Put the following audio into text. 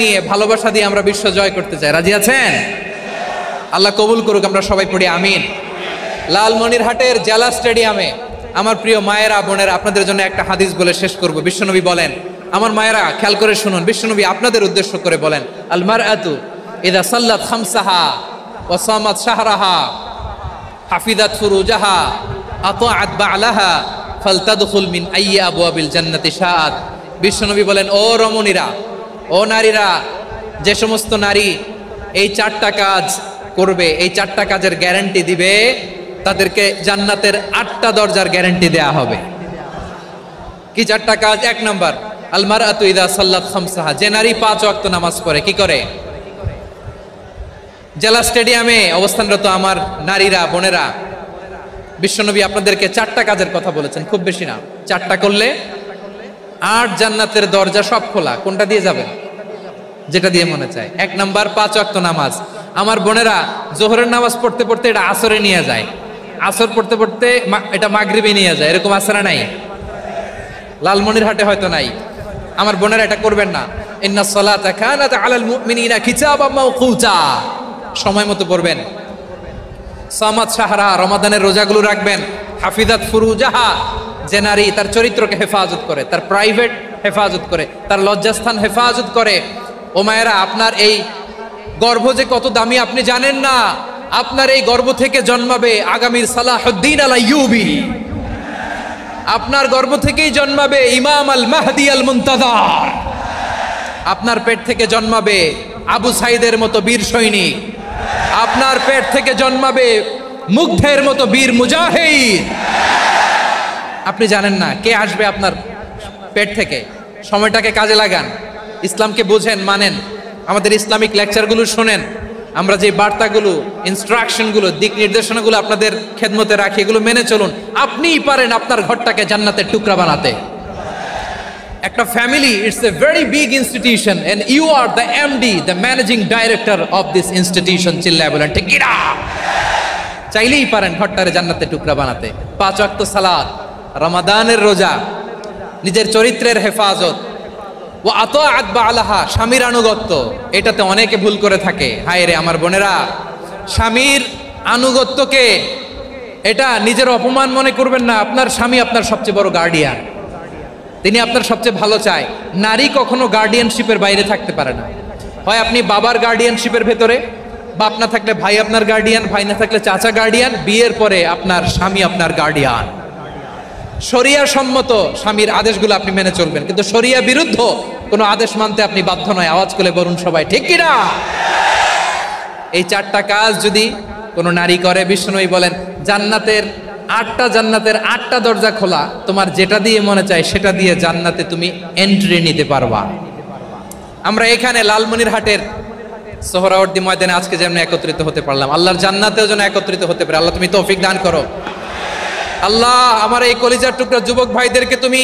নিয়ে ভালোবাসা দিয়ে আমরা বিশ্ব জয় করতে চাই। রাজি আছেন? আল্লাহ কবুল করুক, আমরা সবাই পড়ি আমিন। লালমনিরহাটের জেলা স্টেডিয়ামে আমার প্রিয় মায়েরা বোনেরা, আপনাদের জন্য একটা হাদিস বলে শেষ করব। বিশ্বনবী বলেন, আমার মায়েরা খেয়াল করে শুনুন, বিশ্বনবী আপনাদের উদ্দেশ্য করে বলেন, আল মারআতু ইযা সাল্লাত খামসাহা ওয়া সামাত শাহরাহা হাফিজাত ফুরুজাহা আতাআত বা'লাহা ফালতাদখুল মিন আইয়ি আবওয়াবিল জান্নাতি শাআত। বিশ্বনবী বলেন, ও রমণীরা, ও নারীরা, যে সমস্ত নারী এই চারটা কাজ করবে, এই চারটা কাজের গ্যারান্টি দিবে, তাদেরকে জান্নাতের 8টা দরজার গ্যারান্টি দেয়া হবে। কি চারটা কাজ? 1 নাম্বার, আল মারআতু ইযা সাল্লাত খামসাহা, যে নারী 5 ওয়াক্ত নামাজ পড়ে। কি করে? জেলা স্টেডিয়ামে অবস্থানরত আমার নারীরা বোনেরা, বিশ্বনবী আপনাদেরকে 4টা কাজের কথা বলেছেন, খুব বেশি না। 4টা করলে 8 জান্নাতের দরজা সব খোলা। কোনটা দিয়ে যাবেন? যেটা দিয়ে মনে চায়। 1 নাম্বার 5 ওয়াক্ত নামাজ। আমার বোনেরা জোহরের নামাজ পড়তে পড়তে এটা আসরে নিয়ে যায়, আসর পড়তে পড়তে এটা মাগরিবে নিয়ে যায়। এরকম আছে না নাই? লালমনিরহাটে হয়তো নাই। আমার বোনেরা এটা করবেন না। ইন্নাস সালাতা কানাত আলাল মুমিনিনা কিতাবাম মাওকুতা, সময় মতো পড়বেন। সামাত শাহরা, রমাদানের রোজাগুলো রাখবেন। হাফিজাত ফুরুজাহা, যে নারী তার চরিত্রকে হেফাজত করে, তার প্রাইভেট হেফাজত করে, তার লজ্জাস্থান হেফাজত করে। ও মায়েরা, আপনার এই গর্ভ যে কত দামি আপনি জানেন না। আপনার এই গর্ভ থেকে জন্মাবে আগামীর সালাহুদ্দিন আল আইয়ুবী। আপনার গর্ভ থেকেই জন্মাবে ইমাম আল মাহদি আল মুনতাজার। আপনার পেট থেকে জন্মাবে আবু সাইদের মতো বীর সৈনিক। আপনার পেট থেকে জন্মাবে মুগ্ধের মতো বীর মুজাহিদ। আপনি জানেন না কে আসবে আপনার পেট থেকে। সময়টাকে কাজে লাগান, ইসলামকে বুঝেন, মানেন, আমাদের ইসলামিক লেকচারগুলো শোনেন। আমরা যে বার্তাগুলো, ইনস্ট্রাকশনগুলো, দিক নির্দেশনাগুলো আপনাদের খেদমতে রাখি, এগুলো মেনে চলুন। আপনিই পারেন আপনার ঘরটাকে জান্নাতের টুকরা বানাতে। একটা family, it's a very big institution and you are the MD, the managing director of this institution. চিল্লায় বলেন ঠিক কিনা? চাইলেই পারেন ঘরটারে জান্নাতের টুকরা বানাতে। 5 ওয়াক্ত সালাত, রমাদানের রোজা, নিজের চরিত্রের হেফাজত, ও আতাআত বা'লাহা, স্বামীর আনুগত্য। এটাতে অনেকে ভুল করে থাকে। হায় রে আমার বোনেরা, স্বামীর আনুগত্যকে এটা নিজের অপমান মনে করবেন না। আপনার স্বামী আপনার সবচেয়ে বড় গার্ডিয়ান, তিনি আপনার সবচেয়ে ভালো চায়। নারী কখনো গার্ডিয়ানশিপের বাইরে থাকতে পারে না। হয় আপনি বাবার গার্ডিয়ানশিপের ভেতরে, বাপ না থাকলে ভাই আপনার গার্ডিয়ান, ভাই না থাকলে চাচা গার্ডিয়ান, বিয়ের পরে আপনার স্বামী আপনার গার্ডিয়ান। শরিয়া সম্মত স্বামীর আদেশগুলো আপনি মেনে চলবেন, কিন্তু শরিয়া বিরুদ্ধ কোনো আদেশ মানতে আপনি বাধ্য নয়। আওয়াজ করে বলুন সবাই ঠিক কিনা? এই 4টা কাজ যদি কোনো নারী করে, বিষ্ণুই বলেন জান্নাতের 8টা দরজা খোলা। তোমার যেটা দিয়ে মনে চায় সেটা দিয়ে জান্নাতে তুমি এন্ট্রি নিতে পারবা। আমরা এখানে লালমনিরহাটের সোহরাওয়ার্দী ময়দানে আজকে যেমন একত্রিত হতে পারলাম, আল্লাহর জান্নাতেও যেন একত্রিত হতে পারে। আল্লাহ তুমি তৌফিক দান করো। আল্লাহ আমার এই কলিজার টুকরা যুবক ভাইদেরকে তুমি